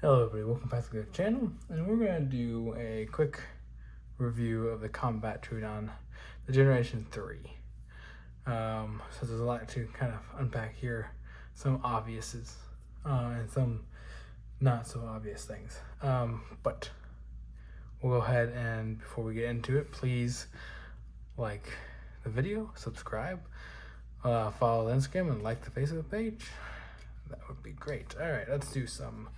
Hello everybody, welcome back to the channel, and we're going to do a quick review of the Combat Troodon, the Generation 3. So there's a lot to kind of unpack here, some obviouses and some not so obvious things. But we'll go ahead and before we get into it, please like the video, subscribe, follow the Instagram, and like the Facebook page. That would be great. Alright, let's do some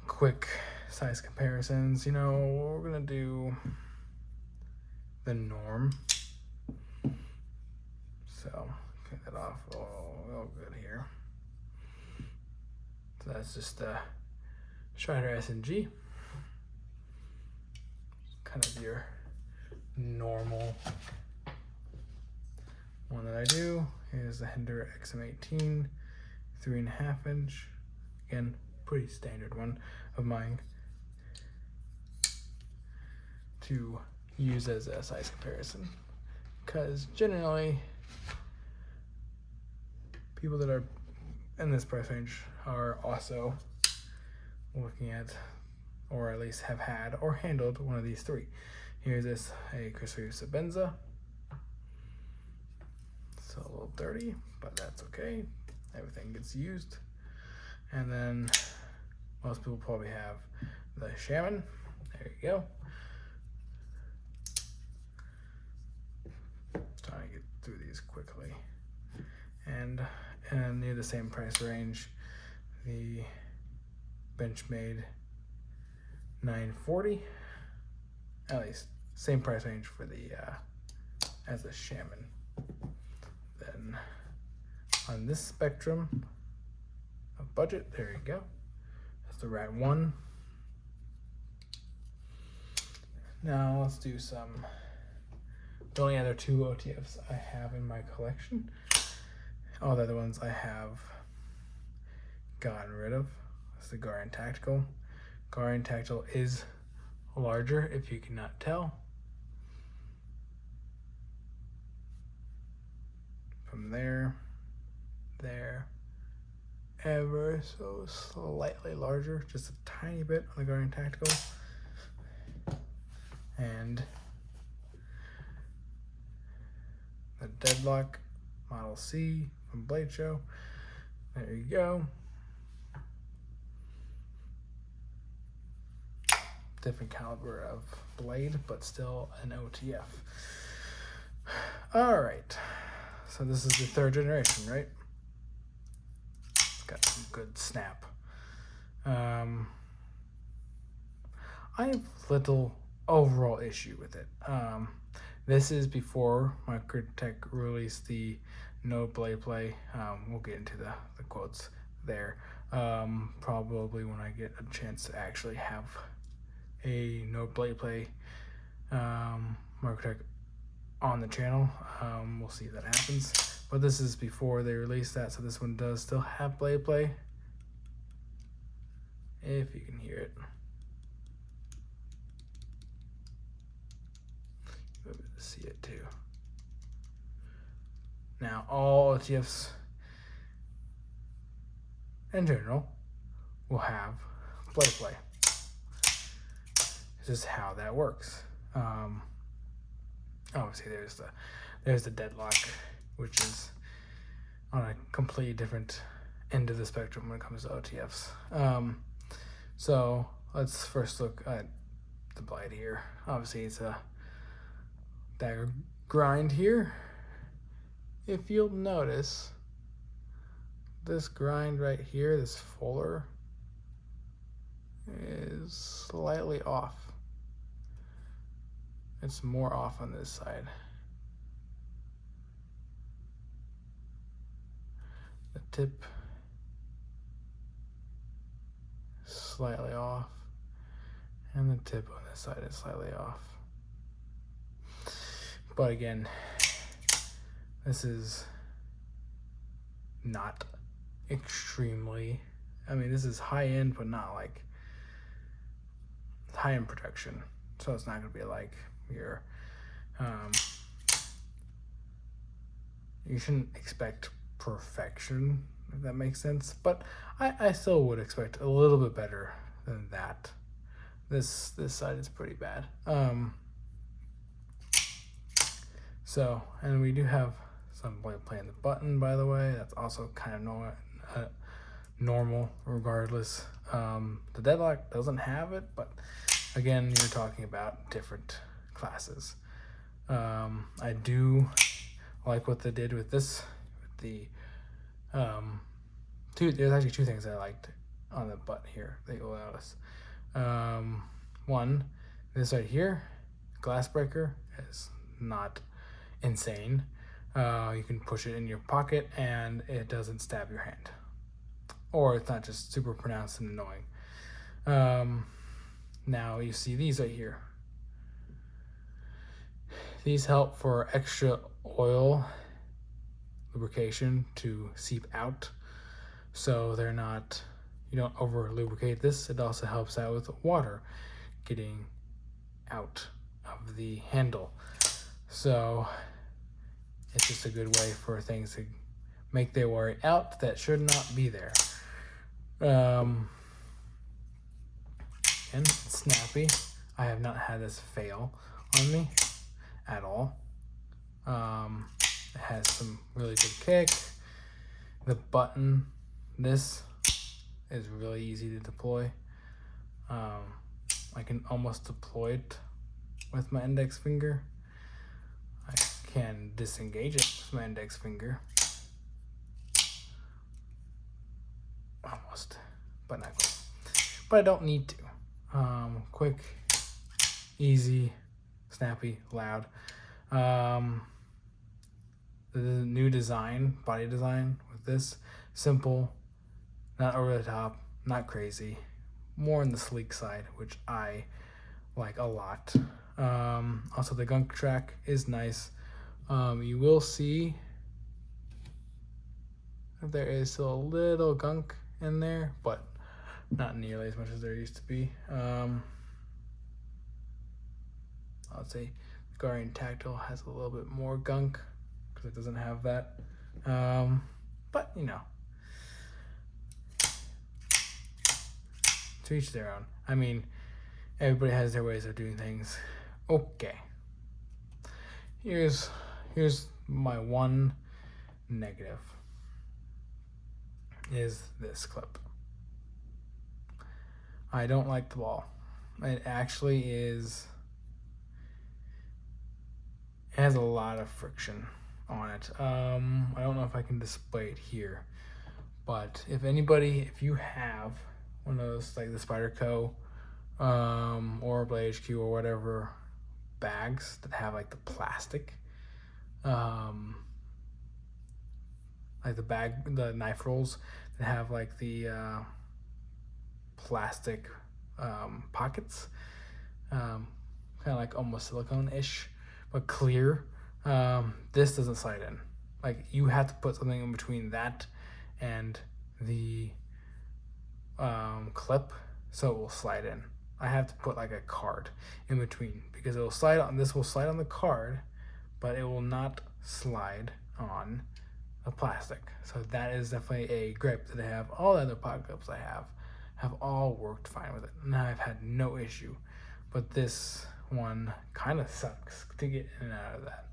quick size comparisons. We're gonna do the norm. So get that off. Oh, good here. So that's just a Strider S&G. Kind of your normal one that I do. Here's the Hinder XM18, 3.5 inch. Again, pretty standard one of mine to use as a size comparison, because generally people that are in this price range are also looking at, or at least have had or handled, one of these three. Here's a Chris Reeves Sabenza. It's a little dirty, but that's okay. Everything gets used. And then most people probably have the Shaman. There you go. Trying to get through these quickly. And near the same price range, the Benchmade 940. At least same price range for the as the Shaman. Then on this spectrum of budget, there you go. That's the Rat 1. Now let's do some. The only other two OTFs I have in my collection, all the other ones I have gotten rid of. That's the Guardian Tactical. Guardian Tactical is larger, if you cannot tell. From there, ever so slightly larger, just a tiny bit on the Guardian Tactical. And the Deadlock Model C from Blade Show. There you go. Different caliber of blade, but still an OTF. All right. So this is the third generation, right? It's got some good snap. I have little overall issue with it. This is before Microtech released the no blade play. We'll get into the quotes there. Probably when I get a chance to actually have a no blade play Microtech on the channel. We'll see if that happens. But this is before they released that, so this one does still have blade play. If you can hear it. You'll be able to see it too. Now, all OTFs in general will have blade play. This is how that works. Obviously, there's the Deadlock, which is on a completely different end of the spectrum when it comes to OTFs. So let's first look at the blade here. Obviously, it's a dagger grind here. If you'll notice, this grind right here, this fuller, is slightly off. It's more off on this side. The tip is slightly off, and the tip on this side is slightly off. But again, this is not extremely, this is high end, but not like high end protection. So it's not gonna be like your, you shouldn't expect perfection if that makes sense. But I still would expect a little bit better than that. This side is pretty bad. So, and we do have some way of playing the button, by the way. That's also kind of normal regardless. The deadlock doesn't have it, but again, you're talking about different classes. I do like what they did with this, with the there's actually two things I liked on the button here that you'll notice. One, this right here, glass breaker, is not insane. You can push it in your pocket and it doesn't stab your hand, or it's not just super pronounced and annoying. Now you see these right here. These help for extra oil lubrication to seep out, so they're not, you don't over lubricate this. It also helps out with water getting out of the handle, so it's just a good way for things to make their way out that should not be there. And it's snappy. I have not had this fail on me at all. It has some really good kick. The button, this is really easy to deploy. I can almost deploy it with my index finger. I can disengage it with my index finger. Almost, but not quite. But I don't need to. Quick, easy, snappy, loud. The new design, body design with this, simple, not over the top, not crazy, more on the sleek side, which I like a lot. Also the gunk track is nice. You will see that there is still a little gunk in there, but not nearly as much as there used to be. I'd say Guardian Tactile has a little bit more gunk because it doesn't have that. But you know, to each their own. I mean, everybody has their ways of doing things. Okay. Here's my one negative. Is this clip. I don't like the ball. It actually is. It has a lot of friction on it. I don't know if I can display it here, but if you have one of those like the Spyderco or Blade HQ or whatever bags that have like the plastic, like the knife rolls that have like the plastic pockets, kind of like almost silicone-ish, but clear. This doesn't slide in. Like, you have to put something in between that and the clip so it will slide in. I have to put like a card in between because it will slide on. This will slide on the card, but it will not slide on the plastic. So that is definitely a gripe that I have. All the other pocket clips I have all worked fine with it, and I've had no issue. But this one kind of sucks to get in and out of that.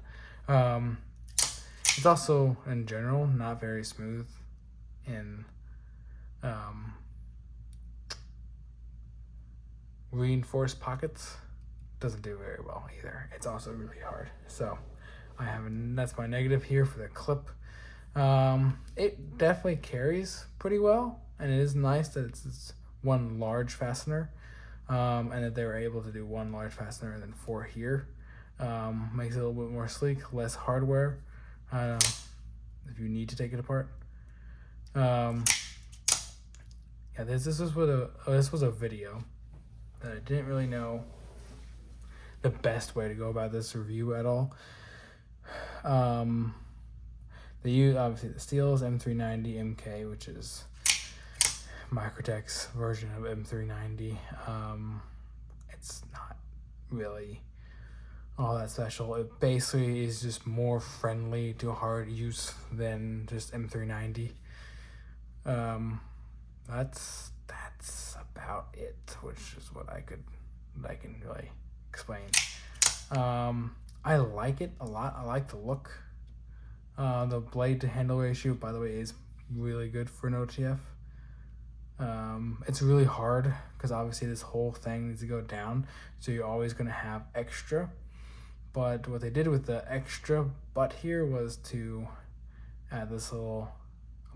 It's also in general not very smooth in reinforced pockets. Doesn't do very well either. It's also really hard. So that's my negative here for the clip. It definitely carries pretty well, and it is nice that it's one large fastener, and that they were able to do one large fastener and then 4 here. Makes it a little bit more sleek, less hardware if you need to take it apart. Yeah, this was a video that I didn't really know the best way to go about this review at all. They use obviously the Steel's M390 MK, which is Microtech's version of M390. It's not really all that special. It basically is just more friendly to hard use than just M390. That's about it, which is what I can really explain. I like it a lot. I like the look. The blade to handle ratio, by the way, is really good for an OTF. It's really hard because obviously this whole thing needs to go down, so you're always going to have extra. But what they did with the extra butt here was to add this little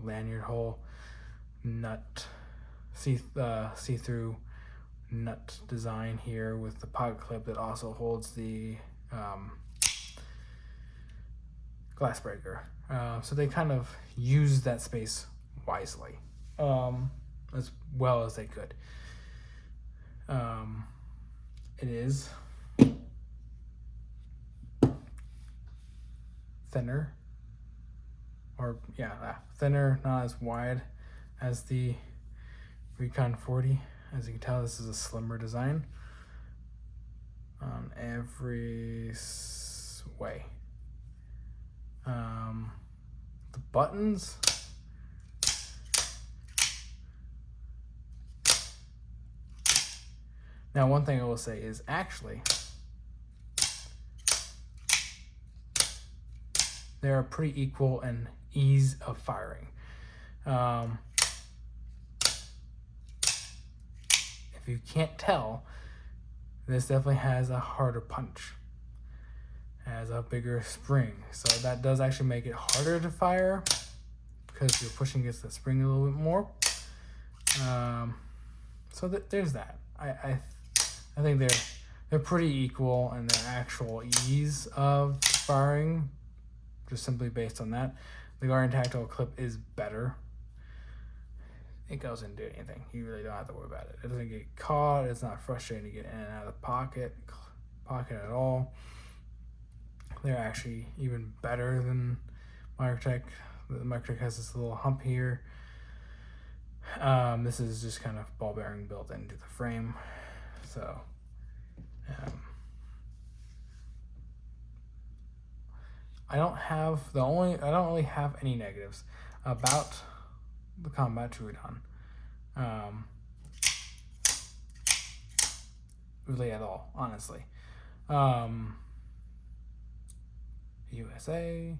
lanyard hole nut, see-through nut design here with the pocket clip that also holds the glass breaker. So they kind of used that space wisely, as well as they could. It is thinner, thinner, not as wide as the Recon 40. As you can tell, this is a slimmer design on every way. The buttons, now one thing I will say is actually they are pretty equal in ease of firing. If you can't tell, this definitely has a harder punch, has a bigger spring, so that does actually make it harder to fire because you're pushing against the spring a little bit more. So there's that. I think they're pretty equal in their actual ease of firing, just simply based on that. The Guardian Tactile clip is better. It goes into anything. You really don't have to worry about it. It doesn't get caught. It's not frustrating to get in and out of the pocket at all. They're actually even better than Microtech. The Microtech has this little hump here. This is just kind of ball bearing built into the frame. So I don't really have any negatives about the Combat Troodon. Really at all, honestly. USA.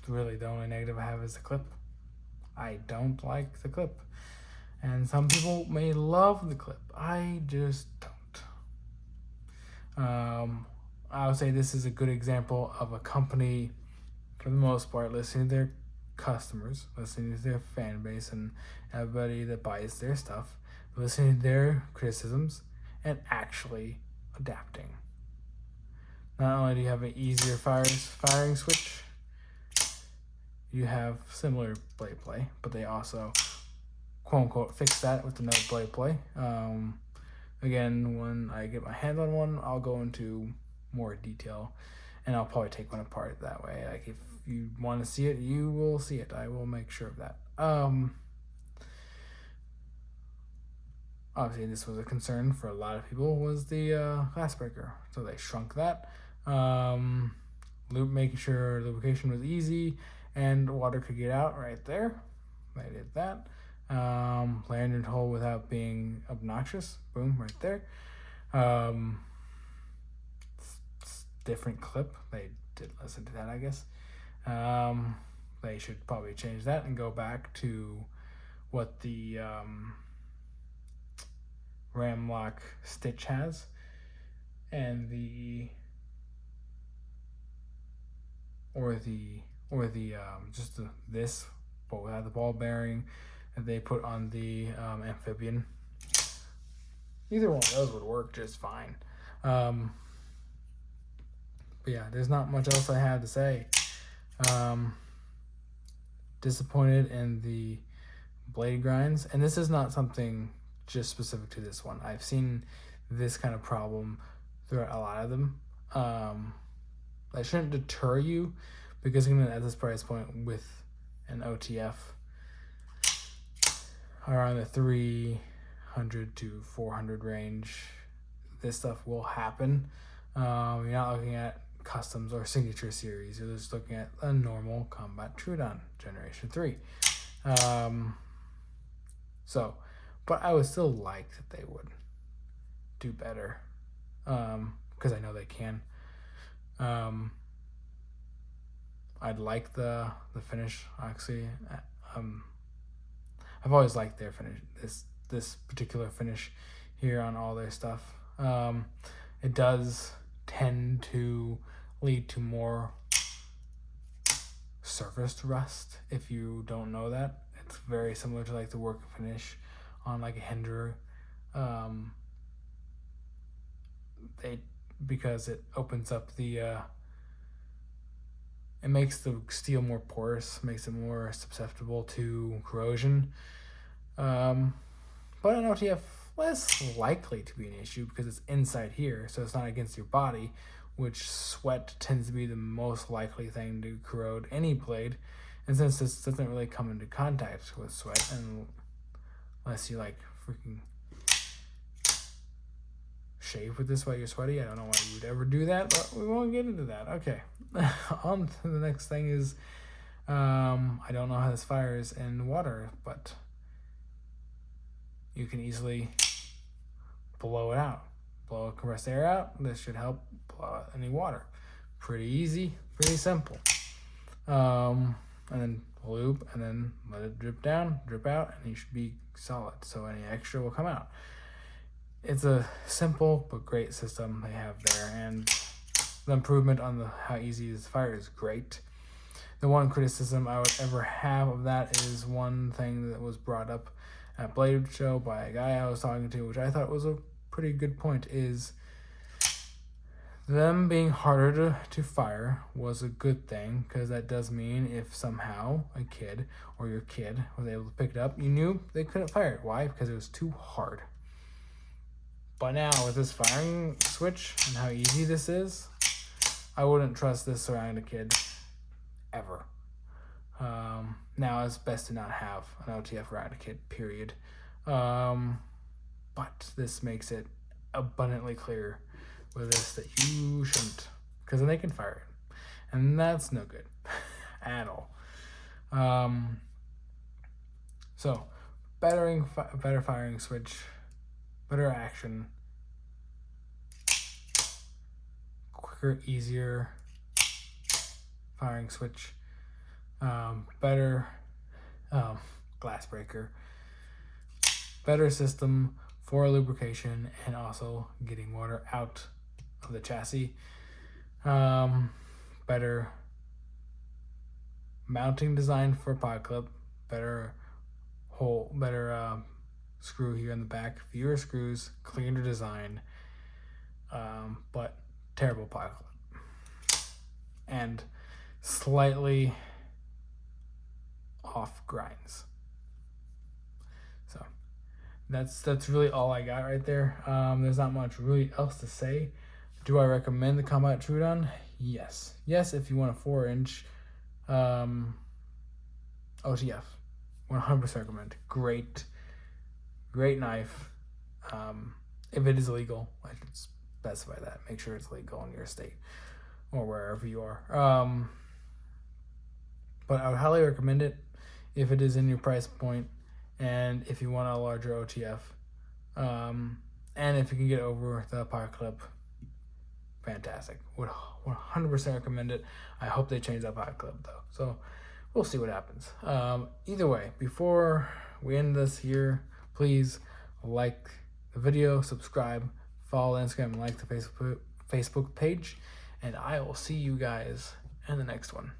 Really the only negative I have is the clip. I don't like the clip. And some people may love the clip. I just don't. I would say this is a good example of a company, for the most part, listening to their customers, listening to their fan base and everybody that buys their stuff, listening to their criticisms, and actually adapting. Not only do you have an easier firing switch, you have similar blade play, but they also, quote unquote, fix that with the no blade play. Again, when I get my hand on one, I'll go into more detail, and I'll probably take one apart that way. Like, if you want to see it, you will see it. I will make sure of that. Obviously, this was a concern for a lot of people, was the glass breaker, so they shrunk that. Making sure lubrication was easy and water could get out right there. They did that. Lanyard hole without being obnoxious. Boom, right there. Different clip. They did listen to that, I guess. They should probably change that and go back to what the ram lock stitch has, and this, but without the ball bearing that they put on the amphibian. Either one of those would work just fine. But yeah, there's not much else I have to say. Disappointed in the blade grinds, and this is not something just specific to this one. I've seen this kind of problem throughout a lot of them. That shouldn't deter you, because even at this price point with an OTF around the 300 to 400 range, this stuff will happen. You're not looking at customs or signature series. You're just looking at a normal combat Troodon generation 3. But I would still like that they would do better, because I know they can. I'd like the finish, actually. I've always liked their finish, this particular finish here on all their stuff. It does tend to lead to more surface rust. If you don't know that, it's very similar to like the work finish on like a Hinderer. Because it opens up the it makes the steel more porous, makes it more susceptible to corrosion. But an OTF, less likely to be an issue because it's inside here, so it's not against your body, which sweat tends to be the most likely thing to corrode any blade. And since this doesn't really come into contact with sweat, unless you like freaking shave with this while you're sweaty, I don't know why you would ever do that, but we won't get into that. Okay, on to the next thing is, I don't know how this fires in water, but you can easily blow it out. Blow compressed air out. This should help blow out any water. Pretty easy, pretty simple. And then lube, and then let it drip down, drip out, and you should be solid. So any extra will come out. It's a simple but great system they have there, and the improvement on how easy this fire is great. The one criticism I would ever have of that is one thing that was brought up at Blade Show by a guy I was talking to, which I thought was a pretty good point, is them being harder to fire was a good thing, because that does mean if somehow a kid or your kid was able to pick it up, you knew they couldn't fire it. Why? Because it was too hard. But now with this firing switch and how easy this is, I wouldn't trust this around a kid ever. Now it's best to not have an OTF around a kid, period. But this makes it abundantly clear with this that you shouldn't, because then they can fire it, and that's no good at all. So better firing switch, better action, quicker, easier firing switch, better glass breaker, better system for lubrication and also getting water out of the chassis, better mounting design for pod clip, better screw here in the back, fewer screws, cleaner design, but terrible pod clip, and slightly off grinds. So that's really all I got right there. There's not much really else to say. Do I recommend the Combat Troodon? Yes, if you want a 4-inch OTF, 100% recommend. Great knife. If it is legal, I should specify that. Make sure it's legal in your state or wherever you are. But I would highly recommend it if it is in your price point, and if you want a larger OTF, and if you can get over the pocket clip, fantastic. Would 100% recommend it. I hope they change that pocket clip though, so we'll see what happens. Either way, before we end this here, please like the video, subscribe, follow Instagram, and like the Facebook page, and I will see you guys in the next one.